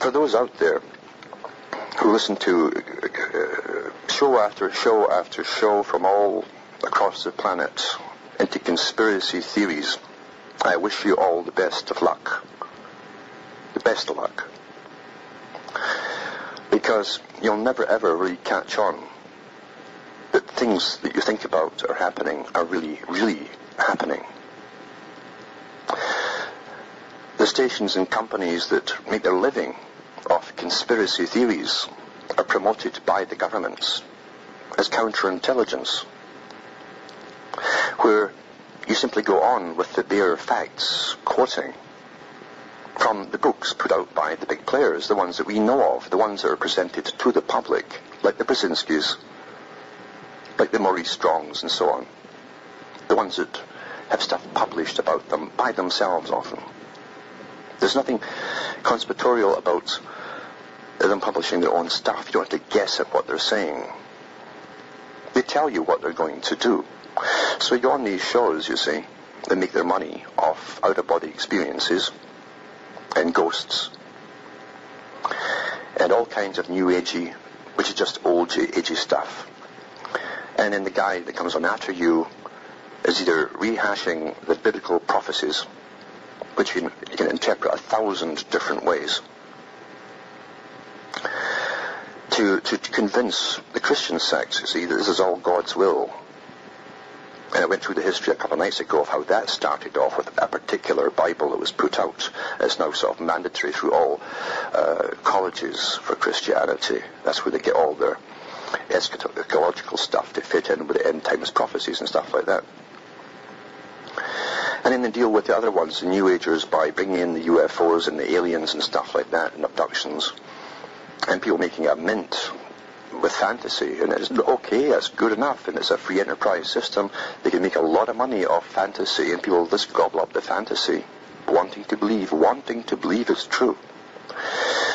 For those out there who listen to show after show after show from all across the planet into conspiracy theories, I wish you all the best of luck. The best of luck. Because you'll never ever really catch on that things that you think about are happening are really, really happening. The stations and companies that make their living off conspiracy theories are promoted by the governments as counterintelligence, where you simply go on with the bare facts, quoting from the books put out by the big players, the ones that we know of, the ones that are presented to the public, like the Brzezinskis, like the Maurice Strongs and so on, the ones that have stuff published about them by themselves often. There's nothing conspiratorial about them publishing their own stuff. You don't have to guess at what they're saying. They tell you what they're going to do. So you go on these shows, you see, they make their money off out-of-body experiences and ghosts and all kinds of new agey, which is just old agey stuff. And then the guy that comes on after you is either rehashing the biblical prophecies, which you can interpret 1,000 different ways, to convince the Christian sects, you see, that this is all God's will. And I went through the history a couple of nights ago of how that started off with a particular Bible that was put out. It's now sort of mandatory through all colleges for Christianity. That's where they get all their eschatological stuff to fit in with the end times prophecies and stuff like that. And then they deal with the other ones, the New Agers, by bringing in the UFOs and the aliens and stuff like that, and abductions. And people making a mint with fantasy. And it's okay, that's good enough, and it's a free enterprise system. They can make a lot of money off fantasy, and people just gobble up the fantasy, wanting to believe it's true.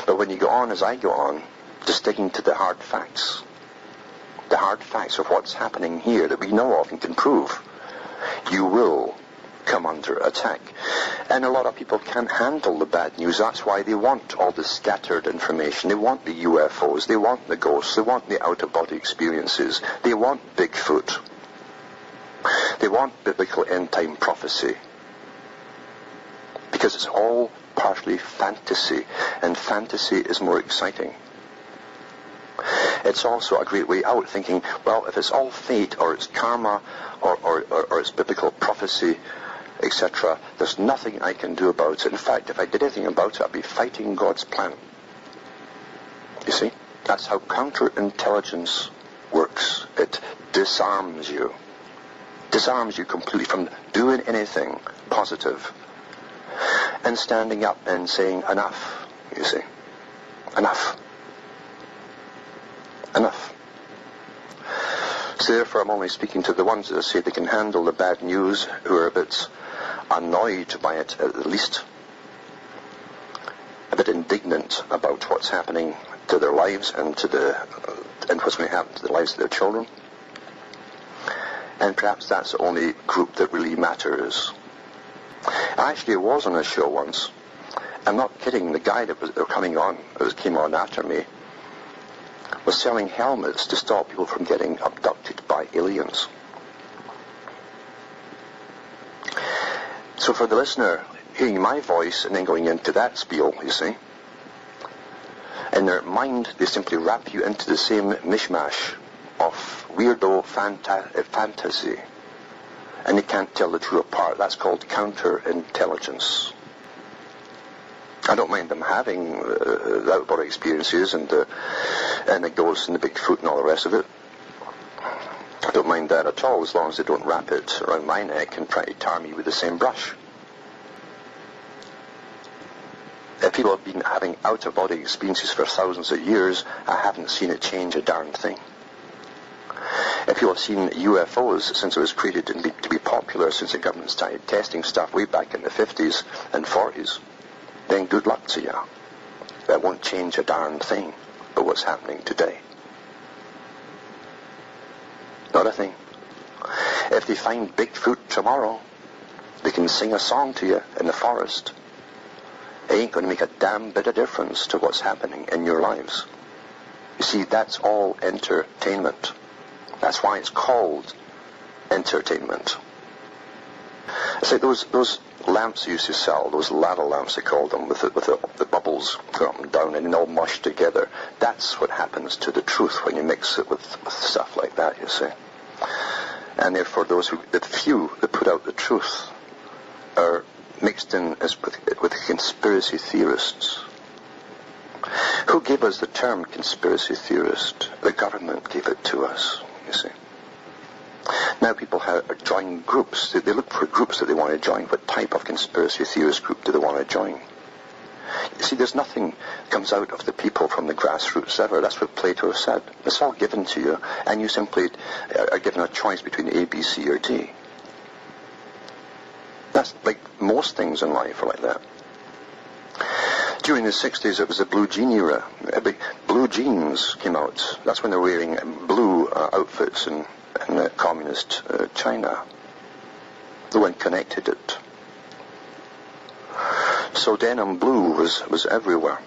But when you go on, as I go on, just sticking to the hard facts of what's happening here that we know of and can prove, you will come under attack. And a lot of people can't handle the bad news. That's why they want all the scattered information. They want the UFOs, they want the ghosts, they want the out-of-body experiences, they want Bigfoot, they want biblical end-time prophecy, because it's all partially fantasy, and fantasy is more exciting. It's also a great way out, thinking, well, if it's all fate, or it's karma, or it's biblical prophecy, etc., there's nothing I can do about it. In fact, if I did anything about it, I'd be fighting God's plan. You see? That's how counterintelligence works. It disarms you. Disarms you completely from doing anything positive. And standing up and saying, enough, you see. Enough. Enough. So therefore I'm only speaking to the ones that say they can handle the bad news, who are a bit annoyed by it, at least a bit indignant about what's happening to their lives and and what's going to happen to the lives of their children. And perhaps that's the only group that really matters. I actually was on a show once. I'm not kidding. The guy that was came on after me was selling helmets to stop people from getting abducted by aliens. So for the listener, hearing my voice and then going into that spiel, you see, in their mind they simply wrap you into the same mishmash of weirdo fantasy, and they can't tell the two apart. That's called counterintelligence. I don't mind them having the out-body experiences and the ghosts and the Bigfoot and all the rest of it. I don't mind that at all, as long as they don't wrap it around my neck and try to tar me with the same brush. If people have been having out-of-body experiences for thousands of years, I haven't seen it change a darn thing. If people have seen UFOs since it was created and to be popular, since the government started testing stuff way back in the 50s and 40s, then good luck to you. That won't change a darn thing about what's happening today. Not a thing. If they find Bigfoot tomorrow, they can sing a song to you in the forest. It ain't going to make a damn bit of difference to what's happening in your lives. You see, that's all entertainment. That's why it's called entertainment. It's like those lamps you used to sell, those ladle lamps they called them, with the bubbles go up and down and all mushed together. That's what happens to the truth when you mix it with stuff like that, you see. And therefore the few that put out the truth are mixed in as with conspiracy theorists. Who gave us the term conspiracy theorist? The government gave it to us, you see. Now people join groups. They look for groups that they want to join. What type of conspiracy theorist group do they want to join? You see, there's nothing comes out of the people from the grassroots ever. That's what Plato said. It's all given to you, and you simply are given a choice between A, B, C, or D. That's like most things in life are like that. During the 60s, it was the blue jean era. Blue jeans came out. That's when they were wearing blue outfits in communist China. The one connected it. So denim blue was everywhere.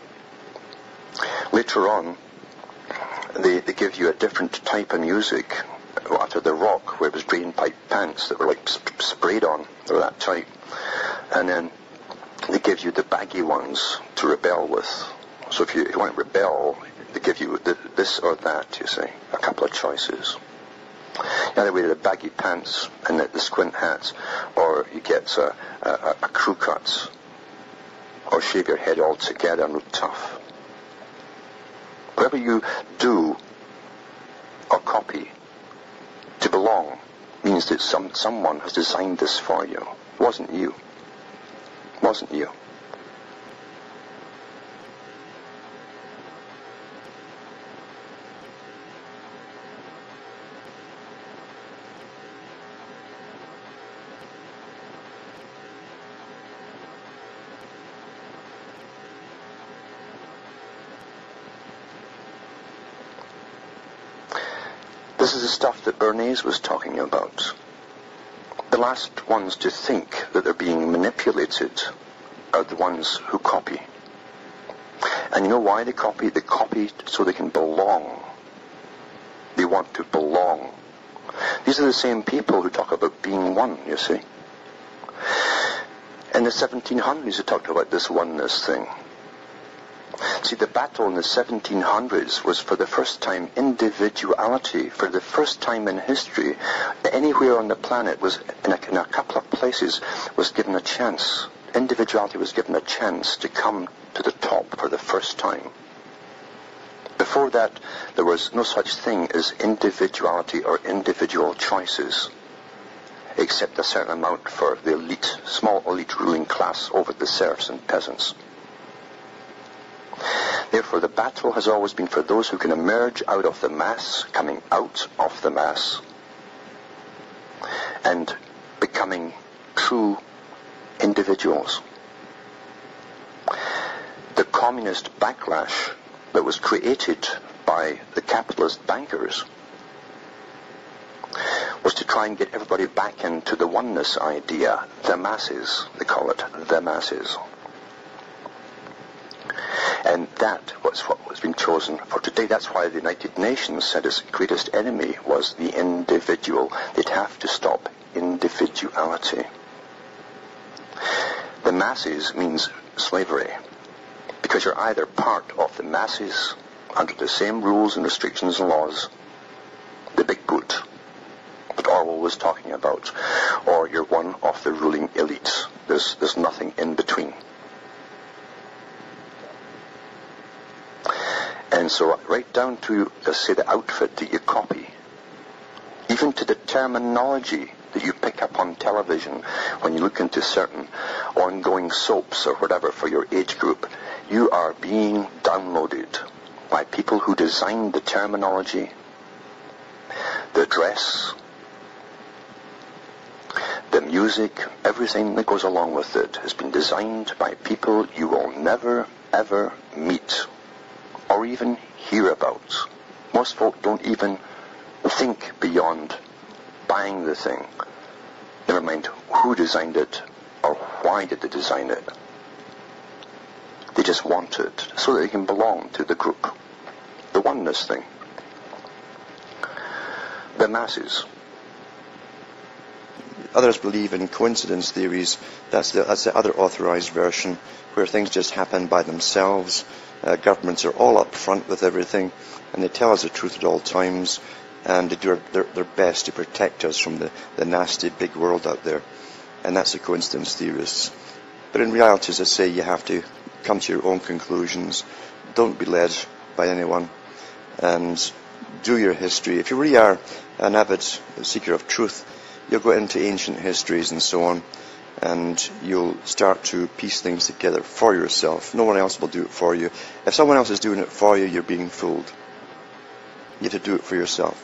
Later on, they give you a different type of music. After the rock, where it was drain pipe pants that were like sprayed on, they were that tight. And then they give you the baggy ones to rebel with. So if you want to rebel, they give you this or that, you see, a couple of choices. Either way, the baggy pants and the squint hats, or you get a crew cut, or shave your head altogether and look tough. Whatever you do or copy to belong means that someone has designed this for you. It wasn't you. It wasn't you. This is the stuff that Bernays was talking about. The last ones to think that they're being manipulated are the ones who copy. And you know why they copy? They copy so they can belong. They want to belong. These are the same people who talk about being one, you see. In the 1700s, they talked about this oneness thing. See, the battle in the 1700s was for the first time individuality. For the first time in history, anywhere on the planet was, in a couple of places, was given a chance. Individuality was given a chance to come to the top for the first time. Before that, there was no such thing as individuality or individual choices, except a certain amount for the elite, small elite ruling class over the serfs and peasants. Therefore, the battle has always been for those who can emerge out of the mass, coming out of the mass, and becoming true individuals. The communist backlash that was created by the capitalist bankers was to try and get everybody back into the oneness idea, the masses, they call it the masses. And that was what was being chosen for today. That's why the United Nations said its greatest enemy was the individual. They'd have to stop individuality. The masses means slavery, because you're either part of the masses under the same rules and restrictions and laws, the big boot that Orwell was talking about, or you're one of the ruling elites. There's nothing in between. And so right down to, let's say, the outfit that you copy, even to the terminology that you pick up on television when you look into certain ongoing soaps or whatever for your age group, you are being downloaded by people who designed the terminology, the dress, the music, everything that goes along with it has been designed by people you will never, ever meet or even hear about. Most folk don't even think beyond buying the thing. Never mind who designed it or why did they design it. just want it so that they can belong to the group. The oneness thing. The masses. Others believe in coincidence theories. That's the other authorized version, where things just happen by themselves. Governments are all up front with everything, and they tell us the truth at all times, and they do their best to protect us from the nasty big world out there. And that's the coincidence theorists. But in reality, as I say, you have to come to your own conclusions. Don't be led by anyone, and do your history. If you really are an avid seeker of truth, you'll go into ancient histories and so on, and you'll start to piece things together for yourself. No one else will do it for you. If someone else is doing it for you, you're being fooled. You have to do it for yourself.